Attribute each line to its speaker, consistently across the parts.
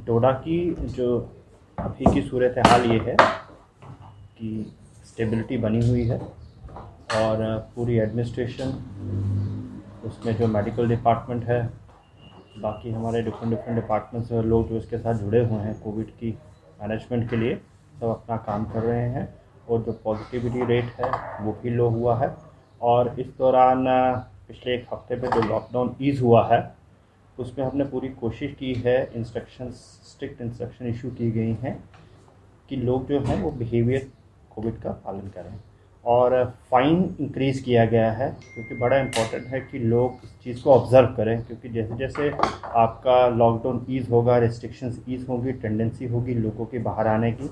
Speaker 1: डोडा की जो अभी की सूरत हाल ये है कि स्टेबिलिटी बनी हुई है और पूरी एडमिनिस्ट्रेशन, उसमें जो मेडिकल डिपार्टमेंट है, बाकी हमारे डिफरेंट डिपार्टमेंट्स और लोग जो इसके साथ जुड़े हुए हैं कोविड की मैनेजमेंट के लिए, सब अपना काम कर रहे हैं। और जो पॉजिटिविटी रेट है वो भी लो हुआ है। और इस दौरान पिछले एक हफ्ते में जो लॉकडाउन ईज़ हुआ है उसमें हमने पूरी कोशिश की है, स्ट्रिक्ट इंस्ट्रक्शन इशू की गई हैं कि लोग जो हैं वो बिहेवियर कोविड का पालन करें। और फ़ाइन इंक्रीज़ किया गया है क्योंकि बड़ा इम्पॉर्टेंट है कि लोग इस चीज़ को ऑब्ज़र्व करें, क्योंकि जैसे जैसे आपका लॉकडाउन ईज़ होगा, रिस्ट्रिक्शंस ईज़ होंगी, टेंडेंसी होगी लोगों की बाहर आने की,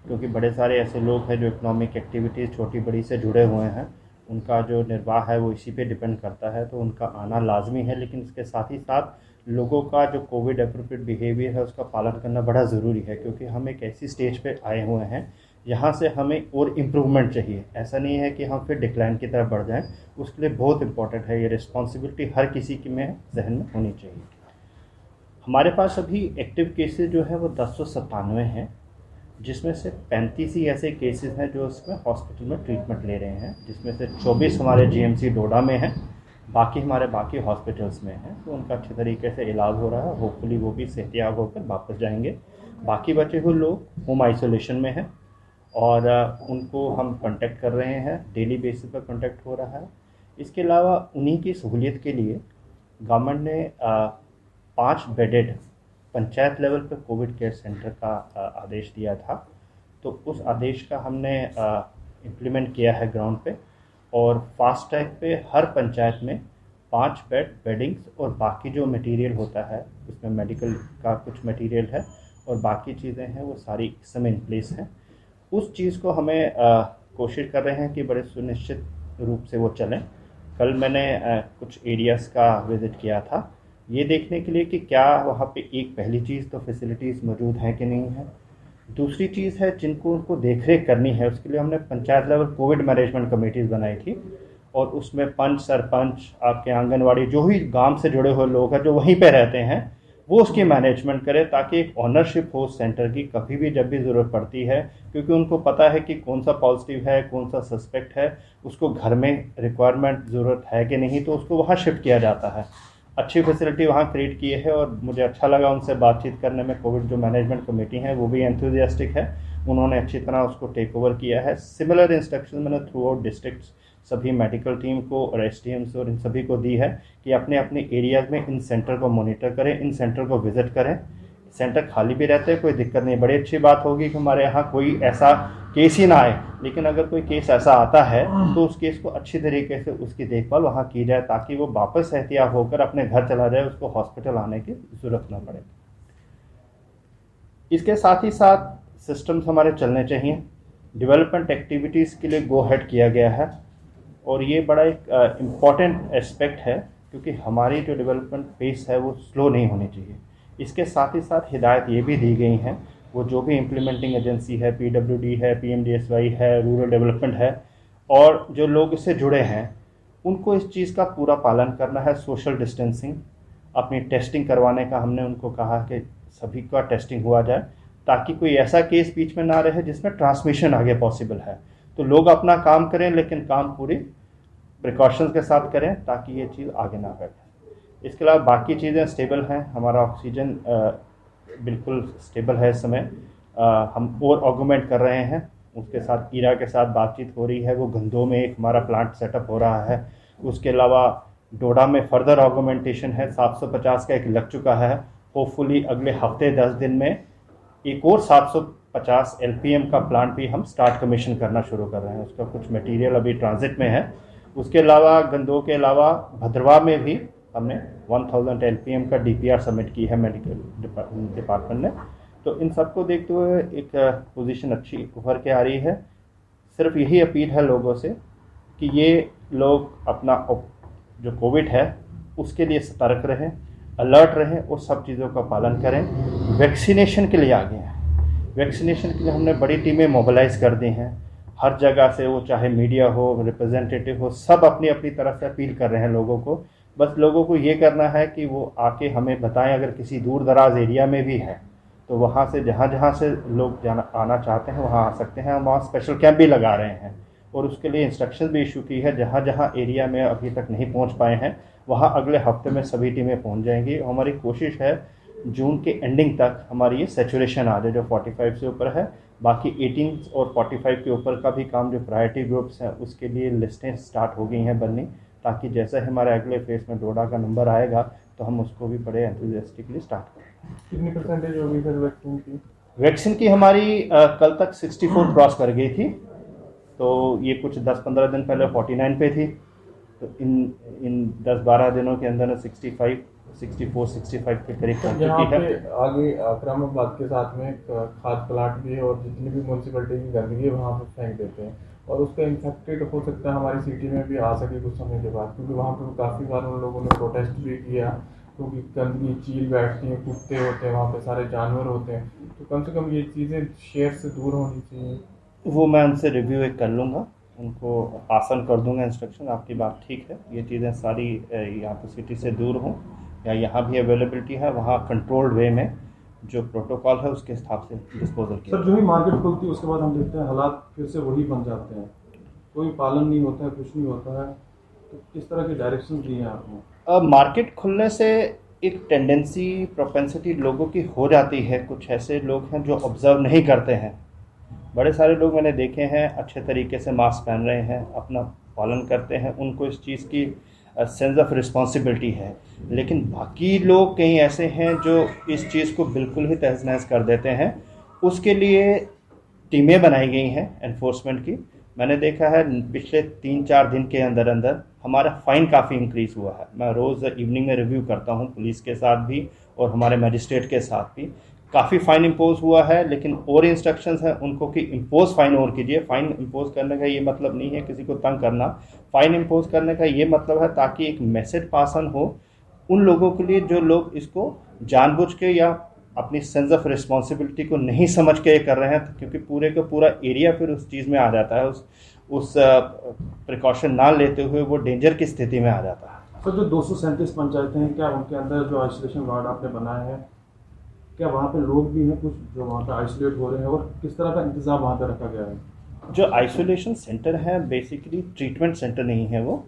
Speaker 1: क्योंकि बड़े सारे ऐसे लोग हैं जो इकोनॉमिक एक्टिविटीज़ छोटी बड़ी से जुड़े हुए हैं, उनका जो निर्वाह है वो इसी पे डिपेंड करता है, तो उनका आना लाजमी है। लेकिन इसके साथ ही साथ लोगों का जो कोविड अप्रोप्रिएट बिहेवियर है उसका पालन करना बड़ा ज़रूरी है, क्योंकि हम एक ऐसी स्टेज पे आए हुए हैं यहाँ से हमें और इम्प्रूवमेंट चाहिए। ऐसा नहीं है कि हम फिर डिक्लाइन की तरफ बढ़ जाएं, उसके लिए बहुत इंपॉर्टेंट है, ये रिस्पॉन्सिबिलिटी हर किसी की में जहन में होनी चाहिए। हमारे पास अभी एक्टिव केसेस जो है वो 1097 हैं, जिसमें से 35 ही ऐसे केसेस हैं जो इसमें हॉस्पिटल में ट्रीटमेंट ले रहे हैं, जिसमें से 24 हमारे जीएमसी डोडा में हैं, बाकी हमारे बाकी हॉस्पिटल्स में हैं। तो उनका अच्छे तरीके से इलाज हो रहा है, होपफुली वो भी सेहतियाब होकर वापस जाएंगे। बाकी बचे हुए लोग होम आइसोलेशन में हैं और उनको हम कांटेक्ट कर रहे हैं, डेली बेसिस पर कांटेक्ट हो रहा है। इसके अलावा उन्हीं की सहूलियत के लिए गवर्नमेंट ने 5 बेडेड पंचायत लेवल पर कोविड केयर सेंटर का आदेश दिया था। तो उस आदेश का हमने इम्प्लीमेंट किया है ग्राउंड पे, और फास्ट ट्रैक पे हर पंचायत में 5 बेडिंग्स और बाकी जो मटेरियल होता है उसमें मेडिकल का कुछ मटेरियल है और बाकी चीज़ें हैं वो सारी इस समय इन प्लेस हैं। उस चीज़ को हमें कोशिश कर रहे हैं कि बड़े सुनिश्चित रूप से वो चलें। कल मैंने कुछ एरियाज़ का विज़िट किया था ये देखने के लिए कि क्या वहाँ पे एक पहली चीज़ तो फैसिलिटीज़ मौजूद हैं कि नहीं है, दूसरी चीज़ है जिनको उनको देख रेख करनी है, उसके लिए हमने panchayat level Covid management committees बनाई थी और उसमें पंच, सरपंच, आपके आंगनवाड़ी, जो भी गांव से जुड़े हुए लोग हैं जो वहीं पे रहते हैं वो उसकी मैनेजमेंट करें, ताकि एक ऑनरशिप हो सेंटर की कभी भी जब भी ज़रूरत पड़ती है, क्योंकि उनको पता है कि कौन सा पॉजिटिव है, कौन सा सस्पेक्ट है, उसको घर में रिक्वायरमेंट ज़रूरत है कि नहीं, तो उसको वहाँ शिफ्ट किया जाता है। अच्छी फैसिलिटी वहाँ क्रिएट की है और मुझे अच्छा लगा उनसे बातचीत करने में। कोविड जो मैनेजमेंट कमेटी है वो भी एंथुजियास्टिक है, उन्होंने अच्छी तरह उसको टेक ओवर किया है। सिमिलर इंस्ट्रक्शन मैंने थ्रू आउट डिस्ट्रिक्ट्स सभी मेडिकल टीम को और एसडीएम्स और इन सभी को दी है कि अपने अपने एरियाज़ में इन सेंटर को मॉनिटर करें, इन सेंटर को विज़िट करें। सेंटर खाली भी रहते हैं, कोई दिक्कत नहीं, बड़ी अच्छी बात होगी कि हमारे यहाँ कोई ऐसा केस ही ना आए, लेकिन अगर कोई केस ऐसा आता है तो उस केस को अच्छी तरीके से उसकी देखभाल वहाँ की जाए, ताकि वो वापस एहतियात होकर अपने घर चला जाए, उसको हॉस्पिटल आने की ज़रूरत ना पड़े। इसके साथ ही साथ सिस्टम्स हमारे चलने चाहिए। डेवलपमेंट एक्टिविटीज़ के लिए गो हेड किया गया है और ये बड़ा एक इम्पॉर्टेंट एस्पेक्ट है, क्योंकि हमारी जो डेवलपमेंट पेस है वो स्लो नहीं होनी चाहिए। इसके साथ ही साथ हिदायत ये भी दी गई हैं, वो जो भी इम्प्लीमेंटिंग एजेंसी है, पीडब्ल्यूडी है, पीएमडीएसवाई है, रूरल डेवलपमेंट है, और जो लोग इससे जुड़े हैं उनको इस चीज़ का पूरा पालन करना है। सोशल डिस्टेंसिंग, अपनी टेस्टिंग करवाने का हमने उनको कहा कि सभी का टेस्टिंग हुआ जाए, ताकि कोई ऐसा केस बीच में ना रहे जिसमें ट्रांसमिशन आगे पॉसिबल है। तो लोग अपना काम करें, लेकिन काम पूरी प्रिकॉशंस के साथ करें ताकि ये चीज़ आगे ना बढ़े। इसके अलावा बाकी चीज़ें स्टेबल हैं, हमारा ऑक्सीजन बिल्कुल स्टेबल है इस समय। हम और ऑगमेंट कर रहे हैं, उसके साथ ईरा के साथ बातचीत हो रही है, वो गंदों में एक हमारा प्लांट सेटअप हो रहा है। उसके अलावा डोडा में फर्दर ऑगमेंटेशन है, 750 का एक लग चुका है, होपफुली अगले हफ्ते 10 दिन में एक और 750 LPM का प्लांट भी हम स्टार्ट कमीशन करना शुरू कर रहे हैं। उसका कुछ मटेरियल अभी ट्रांजिट में है। उसके अलावा गंदों के अलावा भद्रवा में भी हमने 1000 LPM का DPR सबमिट की है मेडिकल डिपार्टमेंट ने। तो इन सबको देखते हुए एक पोजीशन अच्छी उभर के आ रही है। सिर्फ यही अपील है लोगों से कि ये लोग अपना जो कोविड है उसके लिए सतर्क रहें, अलर्ट रहें और सब चीज़ों का पालन करें। वैक्सीनेशन के लिए आगे हैं, वैक्सीनेशन के लिए हमने बड़ी टीमें मोबिलाइज़ कर दी हैं। हर जगह से, वो चाहे मीडिया हो, रिप्रेजेंटेटिव हो, सब अपनी अपनी तरफ से अपील कर रहे हैं लोगों को बस लोगों को ये करना है कि वो आके हमें बताएं, अगर किसी दूर दराज एरिया में भी है तो वहाँ से जहाँ जहाँ से लोग जाना आना चाहते हैं वहाँ आ सकते हैं। हम वहाँ स्पेशल कैंप भी लगा रहे हैं और उसके लिए इंस्ट्रक्शन भी इशू की है। जहाँ जहाँ एरिया में अभी तक नहीं पहुँच पाए हैं वहाँ अगले हफ्ते में सभी टीमें पहुँच जाएंगी। हमारी कोशिश है जून के एंडिंग तक हमारी ये सेचुरेशन आ जाए जो 45 से ऊपर है। बाकी 18 और 45 के ऊपर का भी काम जो प्रायोरिटी ग्रुप्स हैं उसके लिए लिस्टें स्टार्ट हो गई हैं बननी, ताकि जैसे हमारे अगले फेज में डोडा का नंबर आएगा तो हम उसको भी बड़े एंथुसियास्टिकली स्टार्ट करें।
Speaker 2: कितनी परसेंटेज होगी सर वैक्सीन की?
Speaker 1: वैक्सीन की हमारी कल तक 64 क्रॉस कर गई थी, तो ये कुछ 10-15 दिन पहले 49 पे थी, तो इन 10-12 दिनों के अंदर 64-65 के करीब पहुंच चुकी है।
Speaker 2: आगे आक्रामकबाद के साथ में खाद प्लांट भी है और जितनी भी म्यूनसिपलिटी की गंदगी वहाँ पर फेंक देते हैं और उसका इन्फेक्टेड हो सकता है हमारी सिटी में भी आ सके कुछ समय के बाद, क्योंकि वहाँ पर काफ़ी बार उन लोगों ने प्रोटेस्ट भी किया, क्योंकि गंदगी चील बैठती हैं, कुत्ते होते हैं वहाँ पे, सारे जानवर होते हैं, तो कम से कम ये चीज़ें शहर से दूर होनी चाहिए।
Speaker 1: वो मैं उनसे रिव्यू एक कर लूँगा, उनको आसान कर दूंगा इंस्ट्रक्शन। आपकी बात ठीक है, ये चीज़ें सारी यहाँ पर सिटी से दूर हों या यहाँ भी अवेलेबिलिटी है वहाँ कंट्रोल्ड वे में जो प्रोटोकॉल है उसके हिसाब से डिस्पोजल किया।
Speaker 3: सर जो ही मार्केट खुलती है उसके बाद हम देखते हैं हालात फिर से वही बन जाते हैं, कोई पालन नहीं होता है, कुछ नहीं होता है, तो किस तरह के डायरेक्शन दिए हैं आपने?
Speaker 1: मार्केट खुलने से एक टेंडेंसी प्रोपेंसिटी लोगों की हो जाती है, कुछ ऐसे लोग हैं जो ऑब्जर्व नहीं करते हैं। बड़े सारे लोग मैंने देखे हैं अच्छे तरीके से मास्क पहन रहे हैं, अपना पालन करते हैं, उनको इस चीज़ की सेंस ऑफ रिस्पॉन्सिबिलिटी है। लेकिन बाकी लोग कहीं ऐसे हैं जो इस चीज़ को बिल्कुल ही तहस नहस कर देते हैं। उसके लिए टीमें बनाई गई हैं एनफोर्समेंट की। मैंने देखा है पिछले 3-4 दिन के अंदर अंदर हमारा फ़ाइन काफ़ी इंक्रीज़ हुआ है। मैं रोज़ इवनिंग में रिव्यू करता हूँ पुलिस के साथ भी और हमारे मजिस्ट्रेट के साथ भी। काफ़ी फ़ाइन इम्पोज हुआ है, लेकिन और इंस्ट्रक्शंस हैं उनको कि इम्पोज फ़ाइन और कीजिए। फ़ाइन इम्पोज करने का ये मतलब नहीं है किसी को तंग करना, फ़ाइन इम्पोज करने का ये मतलब है ताकि एक मैसेज पास ऑन हो उन लोगों के लिए जो लोग इसको जानबूझ के या अपनी सेंस ऑफ रिस्पॉन्सिबिलिटी को नहीं समझ के कर रहे हैं, क्योंकि पूरे का पूरा एरिया फिर उस चीज़ में आ जाता है, उस प्रिकॉशन ना लेते हुए वो डेंजर की स्थिति में आ जाता है।
Speaker 3: सर जो 237 पंचायतें हैं, क्या उनके अंदर जो आइसोलेशन वार्ड आपने बनाया है, क्या वहाँ पे लोग भी हैं कुछ जो वहाँ पे आइसोलेट हो रहे हैं, और किस तरह का इंतज़ाम वहाँ पे रखा गया है?
Speaker 1: जो आइसोलेशन सेंटर है बेसिकली ट्रीटमेंट सेंटर नहीं है वो,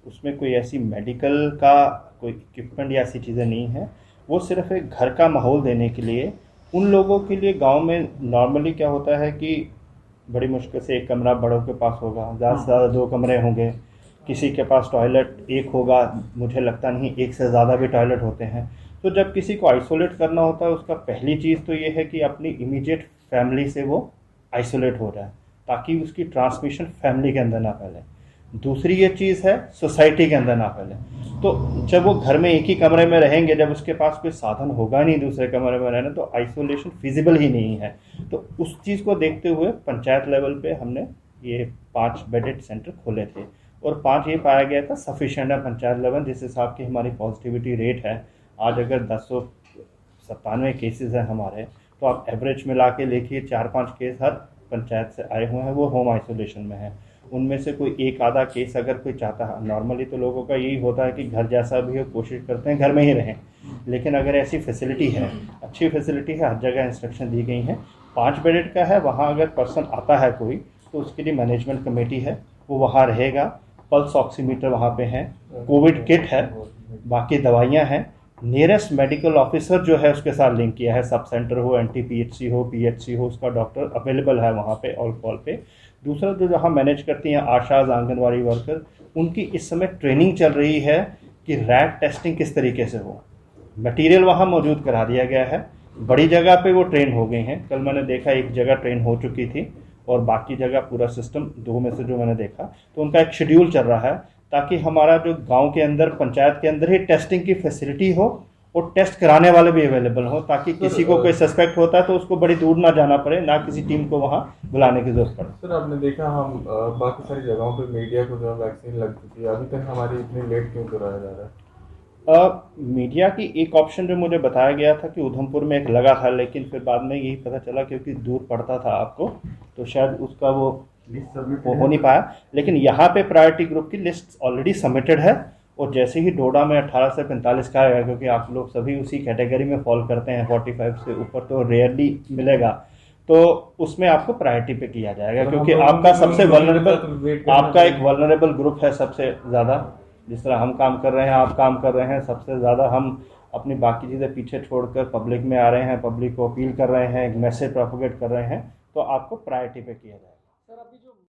Speaker 1: उसमें कोई ऐसी मेडिकल का कोई इक्विपमेंट या ऐसी चीज़ें नहीं है। वो सिर्फ एक घर का माहौल देने के लिए उन लोगों के लिए। गांव में नॉर्मली क्या होता है कि बड़ी मुश्किल से एक कमरा बड़ों के पास होगा, ज़्यादा से ज़्यादा 2 कमरे होंगे, किसी के पास टॉयलेट एक होगा, मुझे लगता नहीं एक से ज़्यादा भी टॉयलेट होते हैं। तो जब किसी को आइसोलेट करना होता है उसका पहली चीज़ तो ये है कि अपनी इमीडिएट फैमिली से वो आइसोलेट हो जाए ताकि उसकी ट्रांसमिशन फैमिली के अंदर ना फैले। दूसरी ये चीज़ है सोसाइटी के अंदर ना फैले। तो जब वो घर में एक ही कमरे में रहेंगे, जब उसके पास कोई साधन होगा नहीं दूसरे कमरे में रहना, तो आइसोलेशन फिजिबल ही नहीं है। तो उस चीज़ को देखते हुए पंचायत लेवल पे हमने ये 5 बेडेड सेंटर खोले थे और 5 ये पाया गया था सफिशेंट है पंचायत लेवल। जिस हिसाब की हमारी पॉजिटिविटी रेट है आज, अगर 1097 केसेस हैं हमारे, तो आप एवरेज मिला के देखिए 4-5 केस हर पंचायत से आए हुए हैं, वो होम आइसोलेशन में है। उनमें से कोई एक आधा केस अगर कोई चाहता है, नॉर्मली तो लोगों का यही होता है कि घर जैसा भी हो कोशिश करते हैं घर में ही रहें, लेकिन अगर ऐसी फैसिलिटी है, अच्छी फैसिलिटी है, हर जगह इंस्ट्रक्शन दी गई हैं। 5 बेडेड का है, वहाँ अगर पर्सन आता है कोई तो उसके लिए मैनेजमेंट कमेटी है, वो वहाँ रहेगा। पल्स ऑक्सीमीटर वहाँ पे है, कोविड किट है, बाकी दवाइयाँ हैं। नियरेस्ट मेडिकल ऑफिसर जो है उसके साथ लिंक किया है, सब सेंटर हो, NTPHC हो, PHC हो, उसका डॉक्टर अवेलेबल है वहाँ पे ऑल कॉल पे। दूसरा जो जहाँ मैनेज करती हैं आशाज, आंगनवाड़ी वर्कर, उनकी इस समय ट्रेनिंग चल रही है कि रैट टेस्टिंग किस तरीके से हो। मटेरियल वहाँ मौजूद करा दिया गया है, बड़ी जगह पे वो ट्रेन हो गए हैं। कल मैंने देखा एक जगह ट्रेन हो चुकी थी और बाकी जगह पूरा सिस्टम 2 में से जो मैंने देखा, तो उनका एक शेड्यूल चल रहा है ताकि हमारा जो गांव के अंदर पंचायत के अंदर ही टेस्टिंग की फैसिलिटी हो और टेस्ट कराने वाले भी अवेलेबल हो, ताकि किसी को कोई सस्पेक्ट होता है तो उसको बड़ी दूर ना जाना पड़े, ना किसी टीम को वहाँ बुलाने की जरूरत पड़े।
Speaker 2: सर आपने देखा हम बाकी सारी जगहों पे मीडिया को जो वैक्सीन लग चुकी है, अभी तक हमारी इतनी लेट क्यों कराया जा रहा है?
Speaker 1: मीडिया की एक ऑप्शन जो मुझे बताया गया था कि उधमपुर में एक लगा था, लेकिन फिर बाद में यही पता चला क्योंकि दूर पड़ता था आपको, तो शायद उसका वो हो नहीं पाया। लेकिन यहाँ पे प्रायोरिटी ग्रुप की लिस्ट ऑलरेडी सबमिटेड है और जैसे ही डोडा में 18 से 45 का आएगा, क्योंकि आप लोग सभी उसी कैटेगरी में फॉल करते हैं, 45 से ऊपर तो रेयरली मिलेगा, तो उसमें आपको प्रायोरिटी पे किया जाएगा, क्योंकि आपका सबसे वल्नरेबल, आपका एक वल्नरेबल ग्रुप है सबसे ज़्यादा। जिस तरह हम काम कर रहे हैं, आप काम कर रहे हैं, सबसे ज़्यादा हम अपनी बाकी चीज़ें पीछे छोड़कर पब्लिक में आ रहे हैं, पब्लिक को अपील कर रहे हैं, एक मैसेज प्रोपोगेट कर रहे हैं, तो आपको प्रायोरिटी पे किया जाएगा।
Speaker 4: सर अभी जो